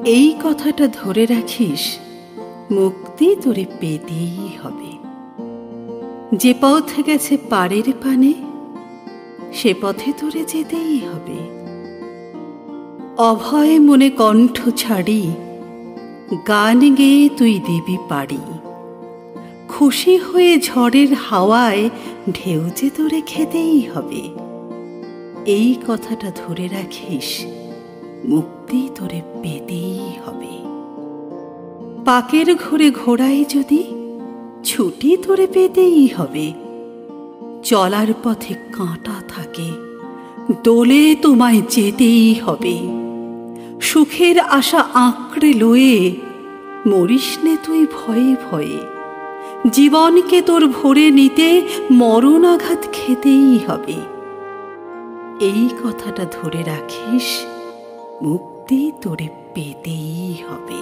এই কথাটা ধরে রাখিস, মুক্তি তোরে পেতেই হবে। যে পথ গেছে পাড়ের পানে, সে পথে তোরে যেতেই হবে। অভয় মনে কণ্ঠ ছাড়ি, গান গেয়ে তুই দিবি পাড়ি। খুশি হয়ে ঝড়ের হাওয়ায় ঢেউ যে তোরে খেতেই হবে। এই কথাটা ধরে রাখিস, মুক্তি তোরে পেতেই হবে। পাকের ঘুরে ঘোড়ায় যদি, ছুটি তোরে পেতেই হবে। চলার পথে কাঁটা থাকে, দোলে তোমায় যেতেই হবে। সুখের আশা আঁকড়ে লয়ে মরিস নে তুই ভয়ে ভয়ে। জীবনকে তোর ভরে নিতে মরণ আঘাত খেতেই হবে। এই কথাটা ধরে রাখিস, মুক্তি তোরে পেতেই হবে।